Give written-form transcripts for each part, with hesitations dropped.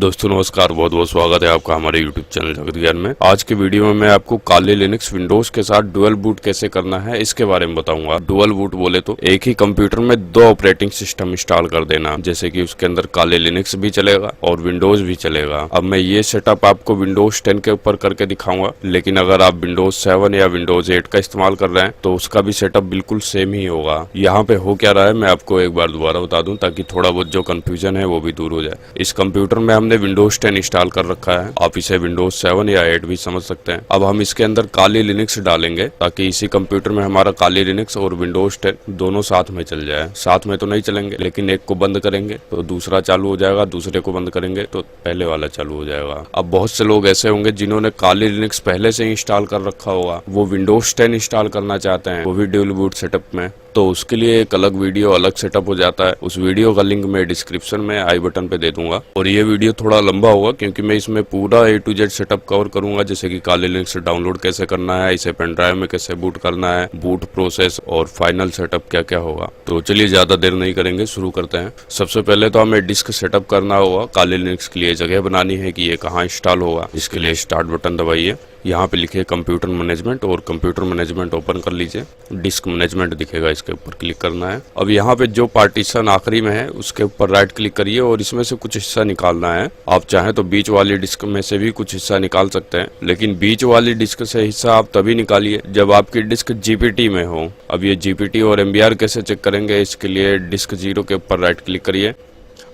दोस्तों नमस्कार, बहुत बहुत स्वागत है आपका हमारे यूट्यूब चैनल जगत ज्ञान में। आज के वीडियो में मैं आपको काली लिनक्स विंडोज के साथ डुअल बूट कैसे करना है इसके बारे में बताऊंगा। डुअल बूट बोले तो एक ही कंप्यूटर में दो ऑपरेटिंग सिस्टम इंस्टॉल कर देना, जैसे कि उसके अंदर काली लिनक्स भी चलेगा और विंडोज भी चलेगा। अब मैं ये सेटअप आपको विंडोज 10 के ऊपर करके दिखाऊंगा, लेकिन अगर आप विंडोज 7 या विंडोज 8 का इस्तेमाल कर रहे हैं तो उसका भी सेटअप बिल्कुल सेम ही होगा। यहाँ पे हो क्या रहा है मैं आपको एक बार दोबारा बता दूं, ताकि थोड़ा बहुत जो कंफ्यूजन है वो भी दूर हो जाए। इस कंप्यूटर में हमने विंडोज 10 इंस्टॉल कर रखा है, आप इसे विंडोज 7 या 8 भी समझ सकते हैं। अब हम इसके अंदर काली लिनक्स डालेंगे ताकि इसी कंप्यूटर में हमारा काली लिनक्स और विंडोज 10 दोनों साथ में चल जाए। साथ में तो नहीं चलेंगे, लेकिन एक को बंद करेंगे तो दूसरा चालू हो जाएगा, दूसरे को बंद करेंगे तो पहले वाला चालू हो जाएगा। अब बहुत से लोग ऐसे होंगे जिन्होंने काली लिनक्स पहले से इंस्टॉल कर रखा होगा, वो विंडोज 10 इंस्टॉल करना चाहते हैं, वो भी ड्यूल बूट सेटअप में, तो उसके लिए एक अलग वीडियो अलग सेटअप हो जाता है। उस वीडियो का लिंक मैं डिस्क्रिप्शन में आई बटन पे दे दूंगा। और ये वीडियो थोड़ा लंबा होगा क्योंकि मैं इसमें पूरा A to Z setup cover करूंगा, जैसे कि काली लिनक्स डाउनलोड कैसे करना है, इसे पेन ड्राइव में कैसे बूट करना है, बूट प्रोसेस और फाइनल सेटअप क्या क्या होगा। तो चलिए ज्यादा देर नहीं करेंगे, शुरू करते हैं। सबसे पहले तो हमें डिस्क सेटअप करना होगा। काली लिनक्स के लिए जगह बनानी है कि ये कहाँ इंस्टॉल होगा। इसके लिए स्टार्ट बटन दबाइए, यहाँ पे लिखिए कंप्यूटर मैनेजमेंट और कंप्यूटर मैनेजमेंट ओपन कर लीजिए। डिस्क मैनेजमेंट दिखेगा, इसके ऊपर क्लिक करना है। अब यहाँ पे जो पार्टीशन आखिरी में है उसके ऊपर राइट क्लिक करिए और इसमें से कुछ हिस्सा निकालना है। आप चाहें तो बीच वाली डिस्क में से भी कुछ हिस्सा निकाल सकते हैं, लेकिन बीच वाली डिस्क से हिस्सा आप तभी निकालिए जब आपकी डिस्क जीपीटी में हो। अब ये जीपीटी और एमबीआर कैसे चेक करेंगे, इसके लिए डिस्क 0 के ऊपर राइट क्लिक करिए,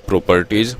प्रॉपर्टीज,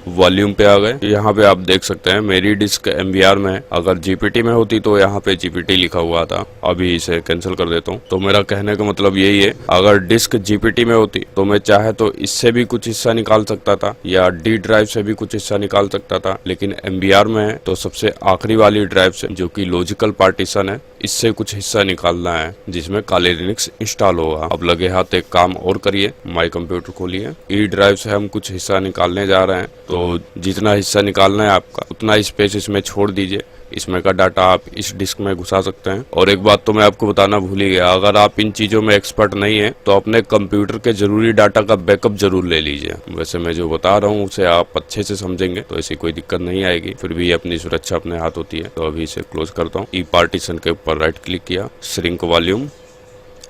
वॉल्यूम पे आ गए। यहाँ पे आप देख सकते हैं मेरी डिस्क एमबीआर में है, अगर जीपीटी में होती तो यहाँ पे जीपीटी लिखा हुआ था। अभी इसे कैंसिल कर देता हूँ। तो मेरा कहने का मतलब यही है, अगर डिस्क जीपीटी में होती तो मैं चाहे तो इससे भी कुछ हिस्सा निकाल सकता था या डी ड्राइव से भी कुछ हिस्सा निकाल सकता था, लेकिन एमबीआर में है तो सबसे आखिरी वाली ड्राइव से, जो कि लॉजिकल पार्टीशन है, इससे कुछ हिस्सा निकालना है जिसमें काली लिनक्स इंस्टॉल होगा। अब लगे हाथ एक काम और करिए, माई कंप्यूटर खोलिए। ई ड्राइव से हम कुछ हिस्सा निकालने जा रहे हैं, तो जितना हिस्सा निकालना है आपका उतना स्पेस इसमें छोड़ दीजिए। इसमें का डाटा आप इस डिस्क में घुसा सकते हैं। और एक बात तो मैं आपको बताना भूल ही गया, अगर आप इन चीजों में एक्सपर्ट नहीं है तो अपने कंप्यूटर के जरूरी डाटा का बैकअप जरूर ले लीजिए। वैसे मैं जो बता रहा हूँ उसे आप अच्छे से समझेंगे तो ऐसी कोई दिक्कत नहीं आएगी, फिर भी अपनी सुरक्षा अपने हाथ होती है। तो अभी इसे क्लोज करता हूँ। ई पार्टीशन के ऊपर राइट क्लिक किया, श्रिंक वॉल्यूम,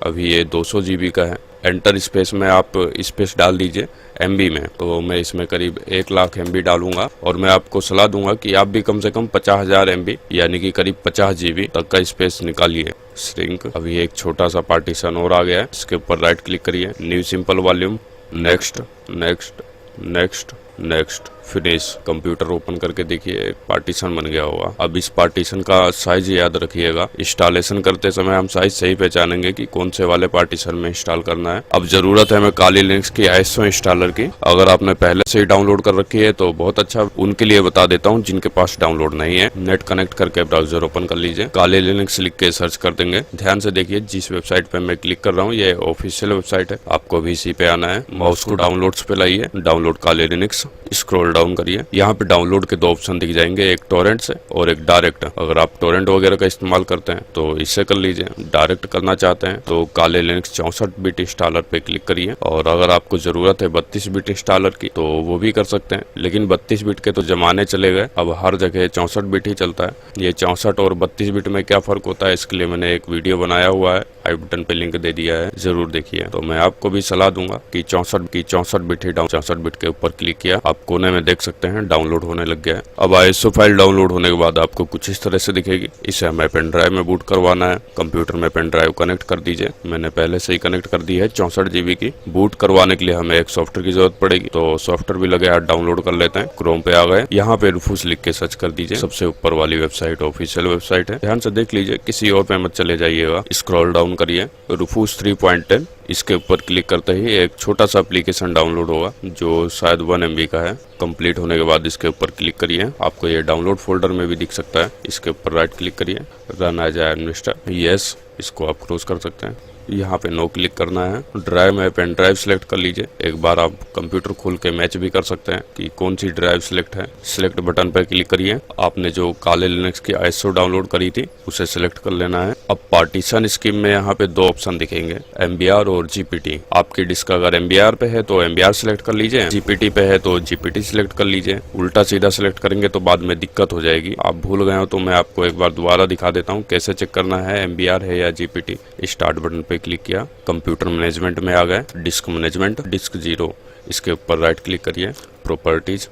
अभी ये 200 GB का है। एंटर स्पेस में आप स्पेस डाल दीजिए MB में, तो मैं इसमें करीब 1 लाख MB डालूंगा। और मैं आपको सलाह दूंगा कि आप भी कम से कम 50,000 MB यानी कि करीब 50 GB तक का स्पेस निकालिए। श्रिंक, अभी एक छोटा सा पार्टीशन और आ गया है, इसके ऊपर राइट क्लिक करिए, new simple volume, next next next next, finish. Computer open करके देखिए एक पार्टीशन बन गया होगा। अब इस पार्टीशन का साइज याद रखिएगा, इंस्टॉलेशन करते समय हम साइज सही पहचानेंगे कि कौन से वाले पार्टीशन में इंस्टॉल करना है। अब जरूरत है हमें काली लिनक्स की ISO इंस्टॉलर की। अगर आपने पहले से ही डाउनलोड कर रखी है तो बहुत अच्छा, उनके लिए बता देता हूँ जिनके पास डाउनलोड नहीं है। नेट कनेक्ट करके ब्राउजर ओपन कर लीजिए, काली लिनक्स लिख के सर्च कर देंगे। ध्यान से देखिए जिस वेबसाइट पे मैं क्लिक कर रहा हूँ ये ऑफिशियल वेबसाइट है, आपको भी इसी पे आना है। माउस को डाउनलोड्स पे लाइए, डाउनलोड काली लिनक्स, स्क्रॉल डाउन करिए। यहाँ पे डाउनलोड के 2 ऑप्शन दिख जाएंगे, एक टोरेंट से और एक डायरेक्ट। अगर आप टोरेंट वगैरह का इस्तेमाल करते हैं तो इससे कर लीजिए, डायरेक्ट करना चाहते हैं तो काली लिनक्स 64 बिट इंस्टॉलर पे क्लिक करिए। और अगर आपको जरूरत है 32 बिट इंस्टॉलर की तो वो भी कर सकते हैं, लेकिन 32 बिट के तो जमाने चले गए, अब हर जगह 64 बिट ही चलता है। ये 64 और 32 बिट में क्या फर्क होता है इसके लिए मैंने एक वीडियो बनाया हुआ है, आई बटन पे लिंक दे दिया है, जरूर देखिए। तो मैं आपको भी सलाह दूंगा कि 64 बिट ही 64 बिट के ऊपर क्लिक किया, आप कोने में देख सकते हैं डाउनलोड होने लग गया है। अब ISO फाइल डाउनलोड होने के बाद आपको कुछ इस तरह से दिखेगी। इसे हमें पेन ड्राइव में बूट करवाना है। कंप्यूटर में पेन ड्राइव कनेक्ट कर दीजिए, मैंने पहले से ही कनेक्ट कर दी है 64 GB की। बूट करवाने के लिए हमें एक सॉफ्टवेयर की जरूरत पड़ेगी, तो सॉफ्टवेयर भी लगे हाथ डाउनलोड कर लेते हैं। क्रोम पे आ गए, यहाँ पे रूफूस लिख के सर्च कर दीजिए, सबसे ऊपर वाली वेबसाइट ऑफिशियल वेबसाइट है। ध्यान से देख लीजिए, किसी और पे मत चले जाइएगा। स्क्रॉल डाउन करिए, रूफूस 3.10, इसके ऊपर क्लिक करते ही एक छोटा सा एप्लीकेशन डाउनलोड होगा जो शायद 1 MB का है। कंप्लीट होने के बाद इसके ऊपर क्लिक करिए, आपको ये डाउनलोड फोल्डर में भी दिख सकता है। इसके ऊपर राइट क्लिक करिए, रन एज एडमिनिस्ट्रेटर, यस, इसको आप क्लोज कर सकते हैं। यहाँ पे नो क्लिक करना है। ड्राइव में पेन ड्राइव सिलेक्ट कर लीजिए। एक बार आप कंप्यूटर खोल के मैच भी कर सकते हैं कि कौन सी ड्राइव सिलेक्ट है। सिलेक्ट बटन पर क्लिक करिए। आपने जो काले लिनक्स की ISO डाउनलोड करी थी उसे सिलेक्ट कर लेना है। अब पार्टीशन स्कीम में यहाँ पे दो ऑप्शन दिखेंगे, MBR और GPT। आपकी डिस्क अगर MBR पे है तो MBR सिलेक्ट कर लीजिए, GPT पे है तो GPT सिलेक्ट कर लीजिए। उल्टा सीधा सिलेक्ट करेंगे तो बाद में दिक्कत हो जाएगी। आप भूल गए हो तो मैं आपको एक बार दोबारा दिखा देता हूँ कैसे चेक करना है MBR है या GPT। स्टार्ट बटन पे क्लिक किया, कंप्यूटर मैनेजमेंट में आ गए, डिस्क मैनेजमेंट, डिस्क 0, इसके ऊपर राइट क्लिक करिए, प्रॉपर्टीज,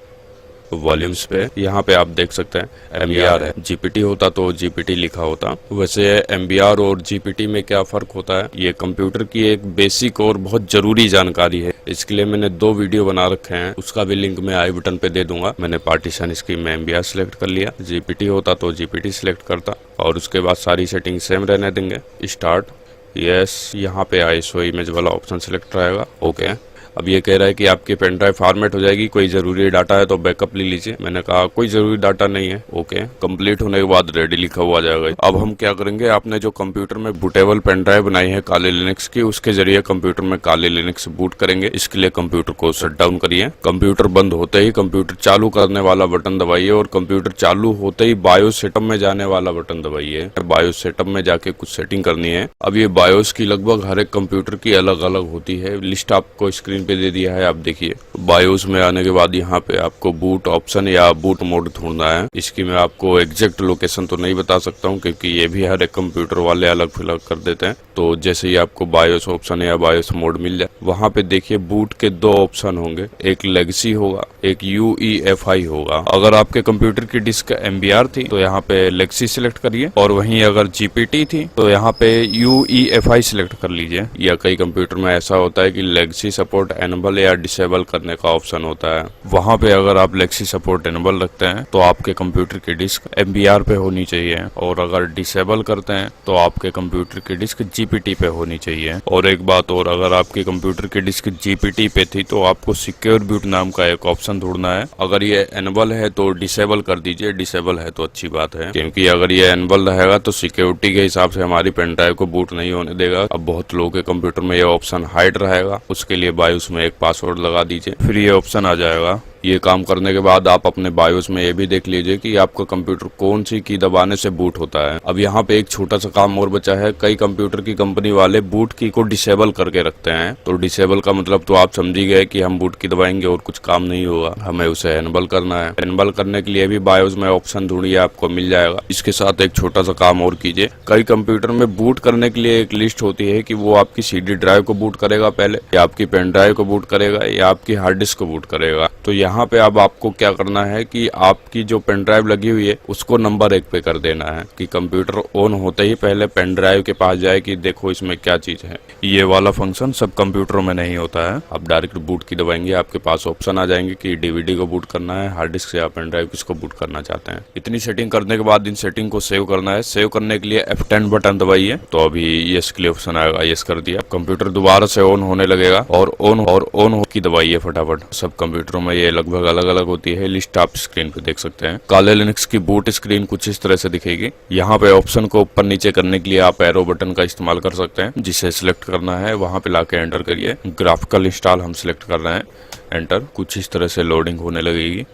वॉल्यूम्स पे। यहाँ पे आप देख सकते हैं MBR है। GPT होता तो GPT लिखा होता। वैसे MBR और GPT में क्या फर्क होता है, ये कंप्यूटर की एक बेसिक और बहुत जरूरी जानकारी है। इसके लिए मैंने 2 वीडियो बना रखे हैं, उसका भी लिंक मैं आई बटन पे दे दूंगा। मैंने पार्टीशन स्कीम में MBR सिलेक्ट कर लिया, GPT होता तो GPT सिलेक्ट करता और उसके बाद सारी सेटिंग सेम रहने देंगे। स्टार्ट, यस, यहाँ पे ISO इमेज वाला ऑप्शन सिलेक्ट रहेगा, ओके। अब ये कह रहा है कि आपकी पेन ड्राइव फॉर्मेट हो जाएगी, कोई जरूरी डाटा है तो बैकअप ले लीजिए। मैंने कहा कोई जरूरी डाटा नहीं है, ओके। कंप्लीट होने के बाद रेडी लिखा हुआ जाएगा। अब हम क्या करेंगे, आपने जो कंप्यूटर में बूटेबल पेन ड्राइव बनाई है काले लिनक्स की, उसके जरिए कंप्यूटर में काले लिनक्स बूट करेंगे। इसके लिए कंप्यूटर को शट डाउन करिए। कंप्यूटर बंद होते ही कंप्यूटर चालू करने वाला बटन दबाइए और कंप्यूटर चालू होते ही बायोस सेटअप में जाने वाला बटन दबाइए। बायोस सेटअप में जाके कुछ सेटिंग करनी है। अब ये बायोस की लगभग हर एक कंप्यूटर की अलग अलग होती है, लिस्ट आपको स्क्रीन पे दे दिया है, आप देखिए। बायोस में आने के बाद यहाँ पे आपको बूट ऑप्शन या बूट मोड ढूंढना है। इसकी मैं आपको एग्जैक्ट लोकेशन तो नहीं बता सकता हूँ क्योंकि ये भी हर एक कंप्यूटर वाले अलग फिलग कर देते हैं। तो जैसे ही आपको बायोस ऑप्शन या बायोस मोड मिल जाए, वहाँ पे देखिए बूट के 2 ऑप्शन होंगे, एक लेगेसी होगा, एक UEFI होगा। अगर आपके कंप्यूटर की डिस्क MBR थी तो यहाँ पे लेगेसी सिलेक्ट करिए और वहीं अगर GPT थी तो यहाँ पे UEFI सिलेक्ट कर लीजिए। या कई कंप्यूटर में ऐसा होता है कि लेगेसी सपोर्ट एनेबल या डिसेबल करने का ऑप्शन होता है। वहाँ पे अगर आप लेगेसी सपोर्ट एनेबल रखते हैं तो आपके कंप्यूटर की डिस्क MBR पे होनी चाहिए, और अगर डिसेबल करते हैं तो आपके कंप्यूटर की डिस्क GPT पे होनी चाहिए। और एक बात और, अगर आपके कंप्यूटर की डिस्क GPT पे थी तो आपको सिक्योर बूट नाम का एक ऑप्शन ढूंढना है। अगर ये एनेबल है तो डिसेबल कर दीजिए, डिसेबल है तो अच्छी बात है, क्योंकि अगर ये एनेबल रहेगा तो सिक्योरिटी के हिसाब से हमारी पेन ड्राइव को बूट नहीं होने देगा। अब बहुत लोगों के कंप्यूटर में ये ऑप्शन हाइड रहेगा, उसके लिए बायोस में एक पासवर्ड लगा दीजिए, फिर ये ऑप्शन आ जाएगा। ये काम करने के बाद आप अपने बायोस में ये भी देख लीजिए कि आपका कंप्यूटर कौन सी की दबाने से बूट होता है। अब यहाँ पे एक छोटा सा काम और बचा है। कई कंप्यूटर की कंपनी वाले बूट की को डिसेबल करके रखते हैं। तो डिसेबल का मतलब तो आप समझ ही गए कि हम बूट की दबाएंगे और कुछ काम नहीं होगा, हमें उसे एनेबल करना है। एनेबल करने के लिए भी बायोस में ऑप्शन ढूंढिए, आपको मिल जाएगा। इसके साथ एक छोटा सा काम और कीजिए। कई कंप्यूटर में बूट करने के लिए एक लिस्ट होती है कि वो आपकी CD ड्राइव को बूट करेगा पहले, या आपकी पेन ड्राइव को बूट करेगा, या आपकी हार्ड डिस्क को बूट करेगा। तो यहाँ पे अब आपको क्या करना है कि आपकी जो पेन ड्राइव लगी हुई है उसको नंबर 1 पे कर देना है कि कंप्यूटर ऑन होते ही पहले पेन ड्राइव के पास जाए कि देखो इसमें क्या चीज है। ये वाला फंक्शन सब कंप्यूटरों में नहीं होता है। आप डायरेक्ट बूट की दबाएंगे, आपके पास ऑप्शन आ जाएंगे कि DVD को बूट करना है, हार्ड डिस्क या पेन ड्राइव किसको बूट करना चाहते हैं। इतनी सेटिंग करने के बाद इन सेटिंग को सेव करना है। सेव करने के लिए F10 बटन दबाइए तो अभी यस के लिए ऑप्शन आएगा, यस कर दिया। कंप्यूटर दोबारा से ऑन होने लगेगा और ऑन की दबाइए फटाफट। सब कंप्यूटरों में ये लगभग अलग अलग होती है, लिस्ट आप स्क्रीन पे देख सकते हैं। काले लिनक्स की बूट स्क्रीन कुछ इस तरह से दिखेगी। यहाँ पे ऑप्शन को ऊपर नीचे करने के लिए आप एरो बटन का इस्तेमाल कर सकते हैं, जिसे सिलेक्ट करना है वहां पे लाके एंटर करिए। ग्राफिकल इंस्टॉल हम सिलेक्ट कर रहे हैं, एंटर। कुछ इस तरह से लोडिंग होने लगेगी,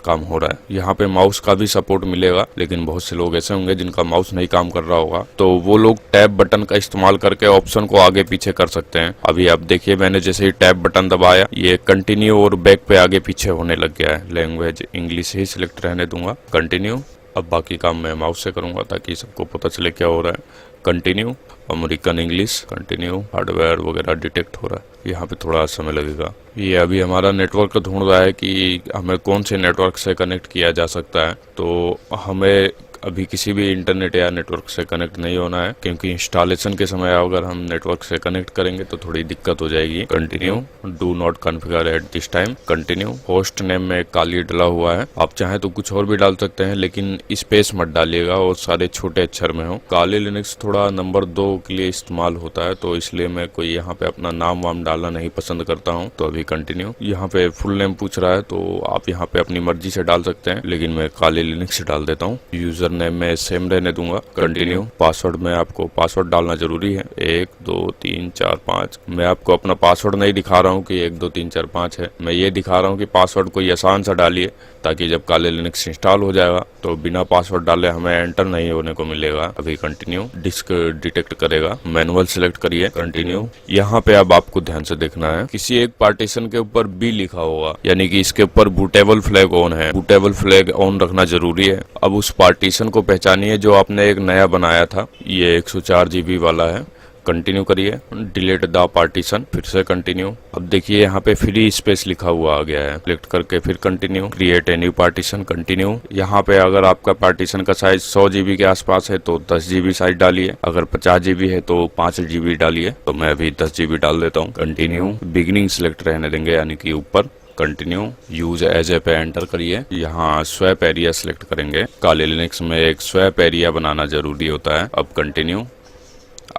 काम हो रहा है। यहाँ पे माउस का भी सपोर्ट मिलेगा, लेकिन बहुत से लोग ऐसे होंगे जिनका माउस नहीं काम कर रहा होगा, तो वो लोग टैब बटन का इस्तेमाल करके ऑप्शन को आगे पीछे कर सकते हैं। अभी आप देखिए, मैंने जैसे ही टैब बटन दबाया ये कंटिन्यू और बैक पे आगे पीछे होने लग गया है। लैंग्वेज इंग्लिश ही सिलेक्ट रहने दूंगा, कंटिन्यू। अब बाकी काम मैं माउस से करूंगा ताकि सबको पता चले क्या हो रहा है। Continue, American English, continue, hardware वगैरह डिटेक्ट हो रहा है। यहाँ पे थोड़ा समय लगेगा। ये अभी हमारा नेटवर्क ढूंढ रहा है कि हमें कौन से नेटवर्क से कनेक्ट किया जा सकता है। तो हमें अभी किसी भी इंटरनेट या नेटवर्क से कनेक्ट नहीं होना है, क्योंकि इंस्टॉलेशन के समय अगर हम नेटवर्क से कनेक्ट करेंगे तो थोड़ी दिक्कत हो जाएगी। Continue, do not configure at this time, continue. Host name में काली डला हुआ है, आप चाहें तो कुछ और भी डाल सकते हैं, लेकिन स्पेस मत डालिएगा और सारे छोटे अक्षर में हो। काले लिनक्स थोड़ा नंबर 2 के लिए इस्तेमाल होता है, तो इसलिए मैं कोई यहाँ पे अपना नाम वाम डालना नहीं पसंद करता हूँ। तो अभी कंटिन्यू। यहाँ पे फुल नेम पूछ रहा है तो आप यहाँ पे अपनी मर्जी से डाल सकते हैं, लेकिन मैं काले लिनक्स डाल देता हूँ। यूजर नेम में सेम रहने दूंगा। कंटिन्यू। पासवर्ड में आपको पासवर्ड डालना जरूरी है, 1 2 3 4 5। मैं आपको अपना पासवर्ड नहीं दिखा रहा हूँ कि 1 2 3 4 5 है, मैं ये दिखा रहा हूँ कि पासवर्ड कोई आसान सा डालिए, ताकि जब काले लिनक्स इंस्टॉल हो जाएगा तो बिना पासवर्ड डाले हमें एंटर नहीं होने को मिलेगा। अभी कंटिन्यू। डिस्क डिटेक्ट करेगा, मैनुअल सिलेक्ट करिए। कंटिन्यू। यहाँ पे अब आपको ध्यान से देखना है, किसी एक पार्टीशन के ऊपर बी लिखा होगा, यानी कि इसके ऊपर बूटेबल फ्लैग ऑन है। बूटेबल फ्लैग ऑन रखना जरूरी है। अब उस पार्टीशन को पहचानिए जो आपने एक नया बनाया था, ये 104 GB वाला है। कंटिन्यू करिए। डिलीट द पार्टीशन, फिर से कंटिन्यू। अब देखिए यहाँ पे फ्री स्पेस लिखा हुआ आ गया है, क्लिक करके फिर continue. Create a new partition, continue. यहाँ पे अगर आपका पार्टीशन का साइज 100 GB के आसपास है तो 10 GB साइज डालिए, अगर 50 GB है तो 5 GB डालिए। तो मैं अभी 10 GB डाल देता हूँ। कंटिन्यू। बिगिनिंग सिलेक्ट रहने देंगे, यानी कि ऊपर। कंटिन्यू। यूज एज ए पे एंटर करिए। यहाँ स्वैप एरिया सिलेक्ट करेंगे। काले लिनक्स में एक स्वैप एरिया बनाना जरूरी होता है। अब कंटिन्यू।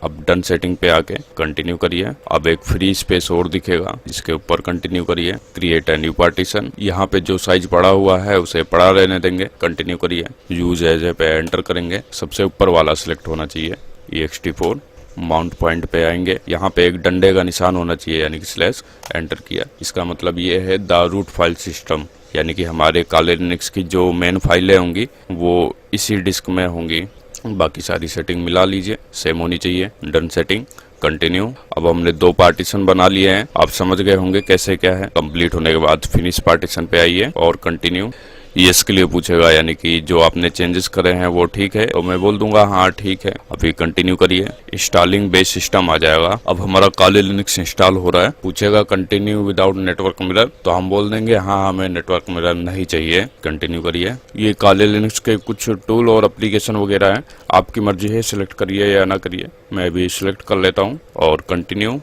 अब डन सेटिंग पे आके कंटिन्यू करिए। अब एक फ्री स्पेस और दिखेगा, जिसके ऊपर कंटिन्यू करिए। Create a new partition. यहाँ पे जो साइज पड़ा हुआ है उसे पड़ा रहने देंगे। कंटिन्यू करिए। यूज एज ए पे एंटर करेंगे, सबसे ऊपर वाला सिलेक्ट होना चाहिए, ext4। माउंट पॉइंट पे आएंगे, यहाँ पे एक डंडे का निशान होना चाहिए, यानी कि स्लैश। एंटर किया। इसका मतलब ये है द रूट फाइल सिस्टम, यानी कि हमारे काले लिनक्स की जो मेन फाइलें होंगी वो इसी डिस्क में होंगी। बाकी सारी सेटिंग मिला लीजिए, सेम होनी चाहिए। Done setting. कंटिन्यू। अब हमने 2 पार्टीशन बना लिए हैं, आप समझ गए होंगे कैसे क्या है। कंप्लीट होने के बाद फिनिश पार्टीशन पे आइए और कंटिन्यू। यस के लिए पूछेगा, यानी कि जो आपने चेंजेस करे हैं वो ठीक है, तो मैं बोल दूंगा हाँ ठीक है। अभी कंटिन्यू करिए। इंस्टॉलिंग बेस सिस्टम आ जाएगा। अब हमारा काले लिनक्स इंस्टॉल हो रहा है। पूछेगा कंटिन्यू विदाउट नेटवर्क मिरर, तो हम बोल देंगे हाँ हमें नेटवर्क मिरर नहीं चाहिए। कंटिन्यू करिए। ये काले लिनक्स के कुछ टूल और एप्लीकेशन वगैरह है, आपकी मर्जी है सिलेक्ट करिए या ना करिए। मैं भी सिलेक्ट कर लेता हूँ और कंटिन्यू।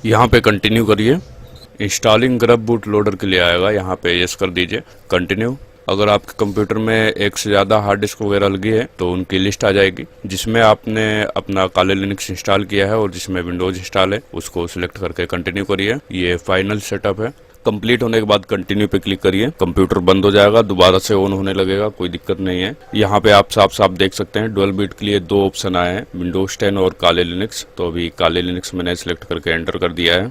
यहाँ पे कंटिन्यू करिए। इंस्टॉलिंग ग्रब बूट लोडर के लिए आएगा, यहाँ पे यस कर दीजिए। कंटिन्यू। अगर आपके कंप्यूटर में एक से ज़्यादा हार्ड डिस्क वगैरह लगी है तो उनकी लिस्ट आ जाएगी, जिसमें आपने अपना काले लिनक्स इंस्टॉल किया है और जिसमें विंडोज इंस्टॉल है, उसको सिलेक्ट करके कंटिन्यू करिए। ये फाइनल सेटअप है। कंप्लीट होने के बाद कंटिन्यू पे क्लिक करिए। कंप्यूटर बंद हो जाएगा, दोबारा से ऑन होने लगेगा, कोई दिक्कत नहीं है। यहाँ पे आप साफ साफ देख सकते हैं डुअल बूट के लिए 2 ऑप्शन आए हैं, विंडोज 10 और काले लिनक्स। तो अभी काले लिनक्स मैंने सिलेक्ट करके एंटर कर दिया है।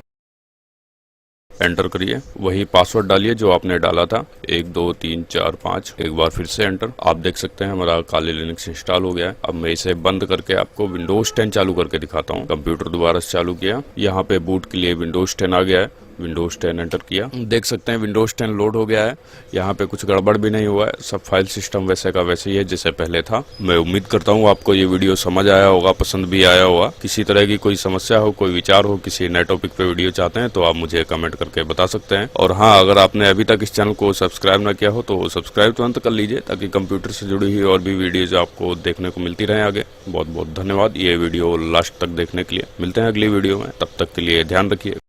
एंटर करिए। वही पासवर्ड डालिए जो आपने डाला था, 1 2 3 4 5। एक बार फिर से एंटर। आप देख सकते हैं हमारा काले लिनक्स इंस्टॉल हो गया है। अब मैं इसे बंद करके आपको विंडोज 10 चालू करके दिखाता हूँ। कंप्यूटर दोबारा से चालू किया, यहाँ पे बूट के लिए विंडोज 10 आ गया है। विंडोज 10 एंटर किया, देख सकते हैं विंडोज 10 लोड हो गया है। यहाँ पे कुछ गड़बड़ भी नहीं हुआ है, सब फाइल सिस्टम वैसे का वैसे ही है जैसे पहले था। मैं उम्मीद करता हूँ आपको ये वीडियो समझ आया होगा, पसंद भी आया होगा। किसी तरह की कोई समस्या हो, कोई विचार हो, किसी नए टॉपिक पे वीडियो चाहते हैं तो आप मुझे कमेंट करके बता सकते हैं। और हाँ, अगर आपने अभी तक इस चैनल को सब्सक्राइब ना किया हो तो सब्सक्राइब तुरंत कर लीजिए, ताकि कंप्यूटर से जुड़ी हुई और भी वीडियोज आपको देखने को मिलती रहे आगे। बहुत बहुत धन्यवाद ये वीडियो लास्ट तक देखने के लिए। मिलते हैं अगली वीडियो में, तब तक के लिए ध्यान रखिए।